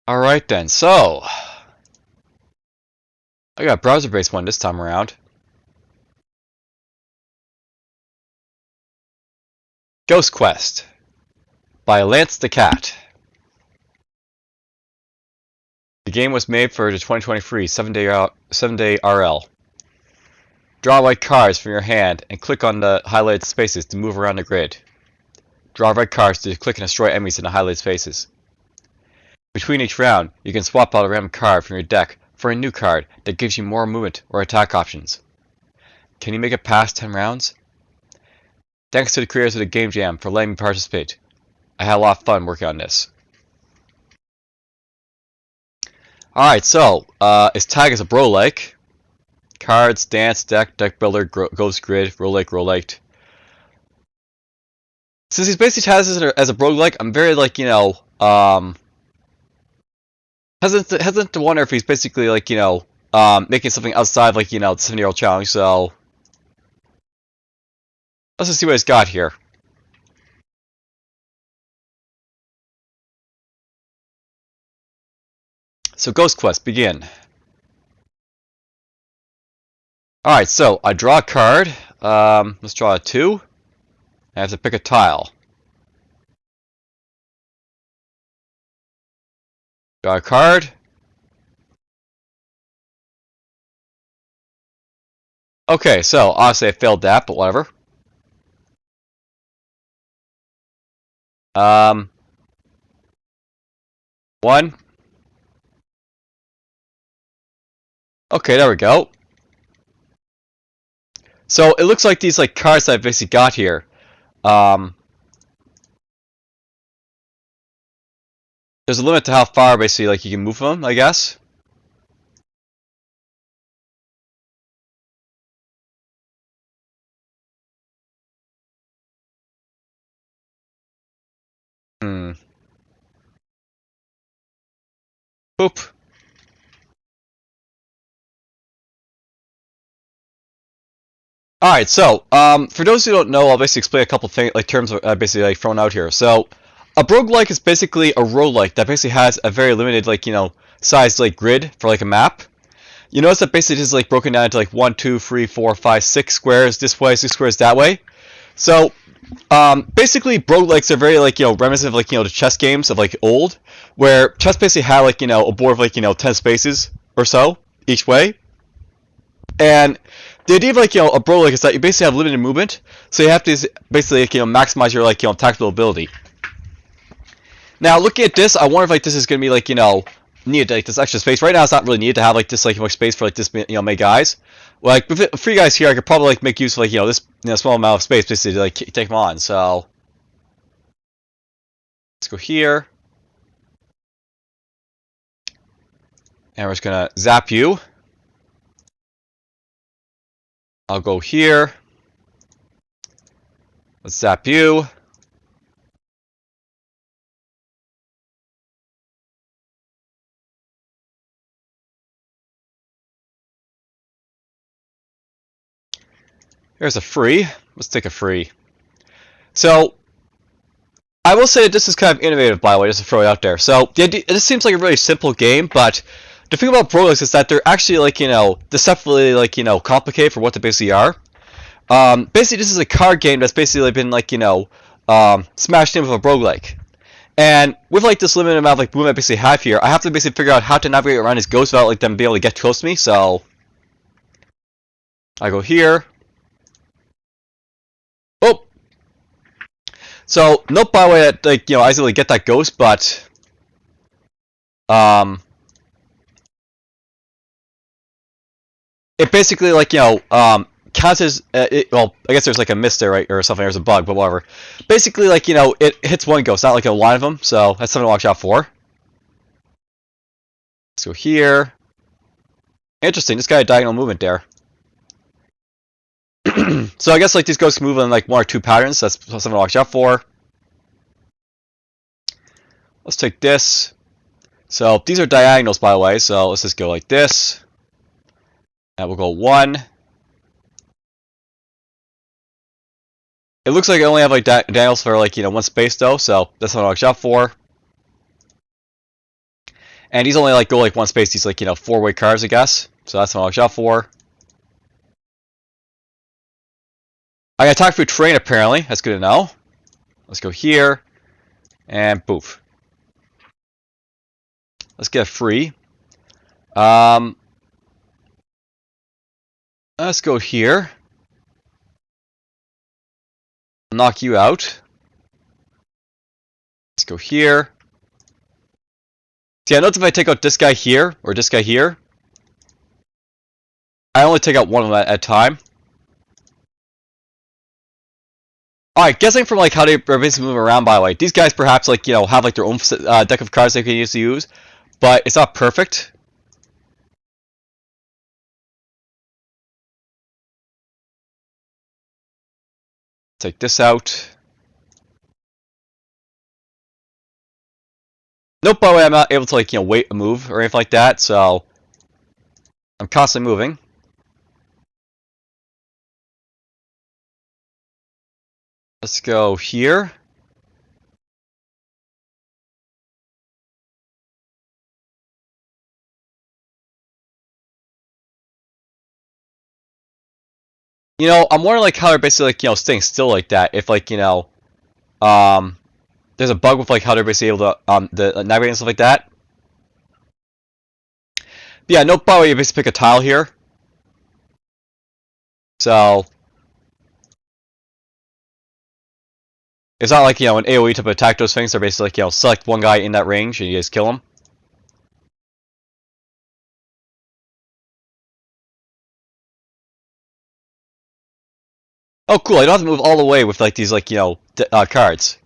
Alright then, so I got a browser-based one this time around. Ghost Quest by Lance the Cat. The game was made for the 2023 7-day RL. Draw white cards from your hand and click on the highlighted spaces to move around the grid. Draw red cards to click and destroy enemies in the highlighted spaces. Between each round, you can swap out a random card from your deck for a new card that gives you more movement or attack options. Can you make it past 10 rounds? Thanks to the creators of the Game Jam for letting me participate. I had a lot of fun working on this. Alright, so, its tag is a Broughlike. Cards, dance, deck, deck builder, ghost grid, Rogue-lite. Since he's basically tagged as a Broughlike, I'm very, hesitant to wonder if he's basically, making something outside of, the 7-year-old challenge, so let's just see what he's got here. So, Ghost Quest, begin. Alright, so I draw a card. Let's draw a 2. I have to pick a tile. Draw a card. Okay, so obviously I failed that, but whatever. One. Okay, there we go. So it looks like these cards that I've basically got here. There's a limit to how far basically you can move them, I guess. Boop. Alright, so, for those who don't know, I'll basically explain a couple things, terms basically thrown out here. So, a roguelike is basically a roguelike that basically has a very limited, sized, grid for, a map. You notice that basically this is, broken down into, 1, 2, 3, 4, 5, 6 squares this way, 6 squares that way. So, basically, roguelikes are very, reminiscent of, the chess games of, old, where chess basically had, a board of, 10 spaces or so each way. And the idea of a roguelike is that you basically have limited movement, so you have to basically maximize your tactical ability. Now looking at this, I wonder if this is gonna be needed this extra space. Right now it's not really needed to have this much space for this many guys. For you guys here, I could probably make use of this small amount of space basically to take them on. So let's go here, and we're just gonna zap you. I'll go here. Let's zap you. Here's a free. Let's take a free. So, I will say that this is kind of innovative, by the way, just to throw it out there. So, this seems like a really simple game, but the thing about roguelikes is that they're actually, deceptively, complicated for what they basically are. Basically, this is a card game that's basically been, smashed in with a roguelike. And with, this limited amount of, movement I basically have here, I have to basically figure out how to navigate around these ghosts without, them being able to get close to me, so I go here. Oh! So, note by the way that, I easily get that ghost, but it basically, counts as, well, I guess there's, a miss there, right, or something, there's a bug, but whatever. Basically, it hits one ghost, not, a line of them, so that's something to watch out for. Let's go here. Interesting, this guy had diagonal movement there. So I guess, these ghosts move in, 1 or 2 patterns, so that's something to watch out for. Let's take this. So, these are diagonals, by the way, so let's just go like this. And we'll go 1. It looks like I only have diagonals for 1 space though, so that's what I'll watch out for. And these only like go like one space. These like, you know, four-way cars, I guess. So that's what I'll watch out for. I got attack through terrain apparently. That's good to know. Let's go here. And boof. Let's get free. Let's go here. Knock you out. Let's go here. See, I notice if I take out this guy here, or this guy here, I only take out one of them at a time. Alright, guessing from like how they are basically moving around, by the way, these guys perhaps like, you know, have like their own deck of cards they can use, but it's not perfect. Take this out. Nope, by the way, I'm not able to like, you know, wait a move or anything like that, so I'm constantly moving. Let's go here. You know, I'm wondering like how they're basically like, you know, staying still like that. If like, you know, there's a bug with like how they're basically able to the navigate and stuff like that. But yeah, no problem. You basically pick a tile here. So it's not like, you know, an AoE type of attack. Those things are basically like, you know, select one guy in that range and you just kill him. Oh, cool! I don't have to move all the way with like these like, you know, cards.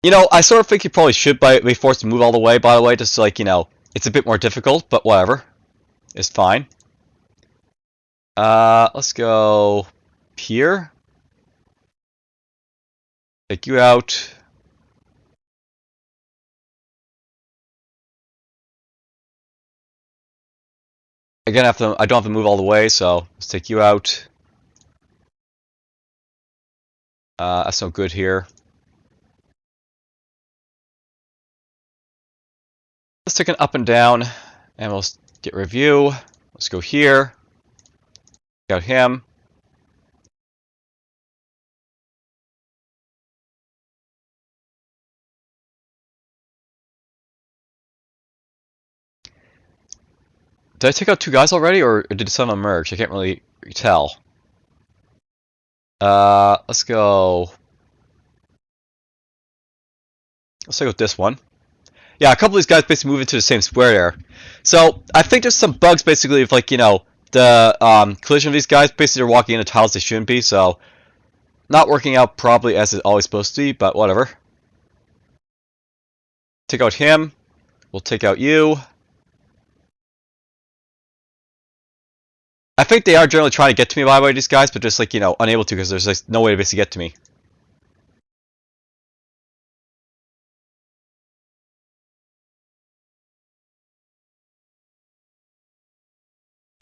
You know, I sort of think you probably should be forced to move all the way. By the way, just like, you know, it's a bit more difficult, but whatever, it's fine. Let's go here. Take you out. Again, I don't have to move all the way, so let's take you out. That's no good here. Let's take an up and down, and we'll get review. Let's go here. Got him. Did I take out two guys already, or did some of them merge? I can't really tell. Let's go. Let's take out this one. Yeah, a couple of these guys basically move into the same square there. So I think there's some bugs basically with like, you know, the collision of these guys. Basically, they're walking into tiles they shouldn't be. So not working out probably as it's always supposed to be, but whatever. Take out him. We'll take out you. I think they are generally trying to get to me by the way, these guys, but just like, you know, unable to because there's like no way to basically get to me.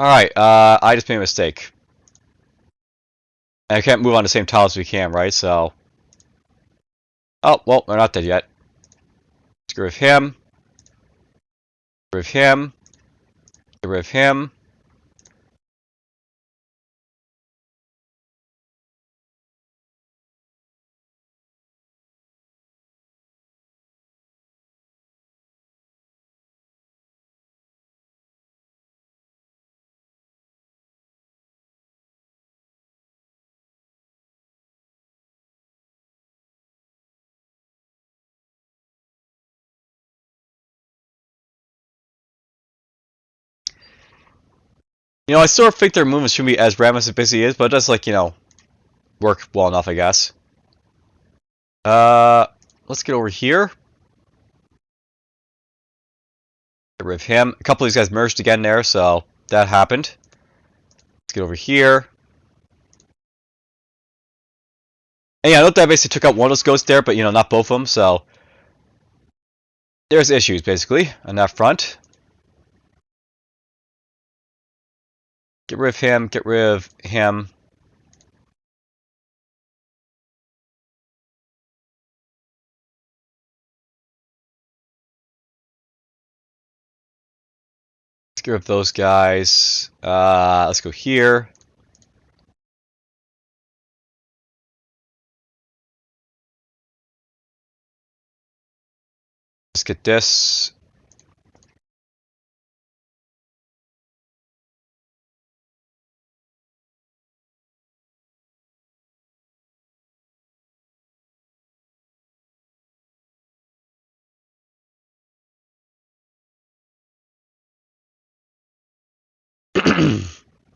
Alright, I just made a mistake. And I can't move on the same tile as we can, right? So. Oh, well, they're not dead yet. Let's get rid of him. Get rid of him. Get rid of him. You know, I sort of think their movement shouldn't be as rapid as it basically is, but it does, like, you know, work well enough, I guess. Let's get over here. Get rid of him. A couple of these guys merged again there, so that happened. Let's get over here. And yeah, I know that I basically took out one of those ghosts there, but, you know, not both of them, so there's issues, basically, on that front. Get rid of him, get rid of him. Let's get rid of those guys. Let's go here. Let's get this.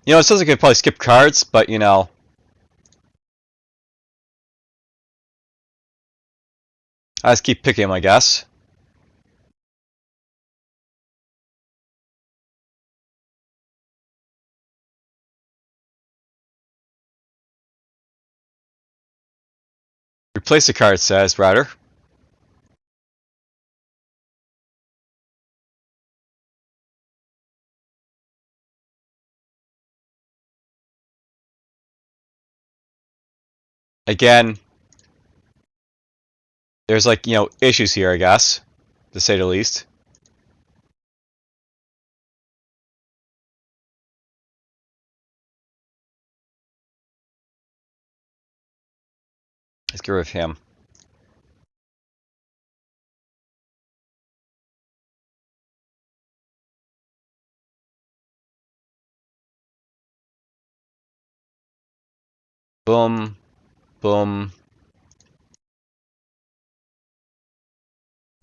You know, it sounds like I could probably skip cards, but you know. I just keep picking them, I guess. Replace the card, says Router. Again, there's like, you know, issues here, I guess, to say the least. Let's get rid of him. Boom. Boom.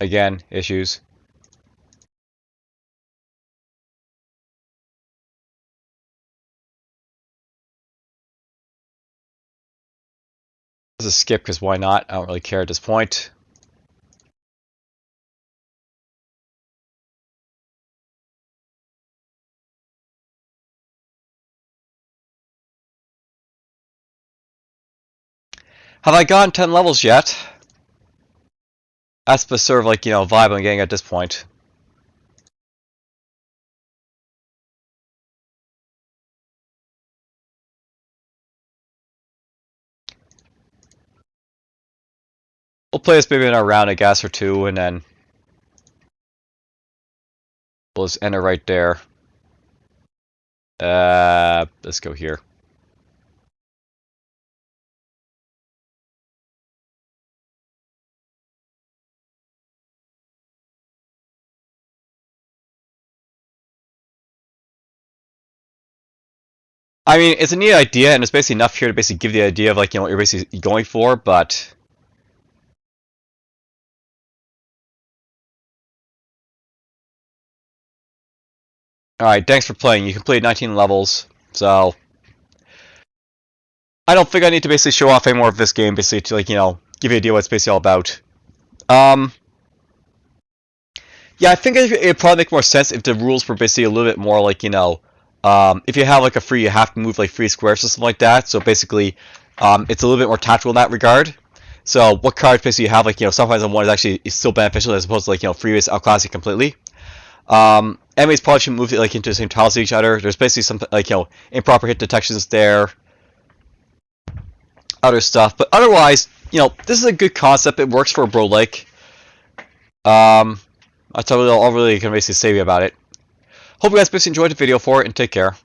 Again, issues. This is a skip because why not? I don't really care at this point. Have I gone 10 levels yet? That's the sort of like, you know, vibe I'm getting at this point. We'll play this maybe in a round, I guess, or two, and then we'll just end it right there. Let's go here. I mean, it's a neat idea, and it's basically enough here to basically give the idea of like, you know, what you're basically going for, but alright, thanks for playing. You completed 19 levels, so I don't think I need to basically show off any more of this game, basically to like, you know, give you an idea what it's basically all about. Yeah, I think it'd probably make more sense if the rules were basically a little bit more like, you know, if you have like a free, you have to move like 3 squares or something like that. So basically, it's a little bit more tactical in that regard. So what cards basically you have, like, you know, sometimes on one is actually still beneficial as opposed to like, you know, free is outclassing completely. Enemies probably shouldn't move like into the same tiles as each other. There's basically some like, you know, improper hit detections there, other stuff. But otherwise, you know, this is a good concept. It works for a Broughlike. That's all really can basically say about it. Hope you guys basically enjoyed the video for it, and take care.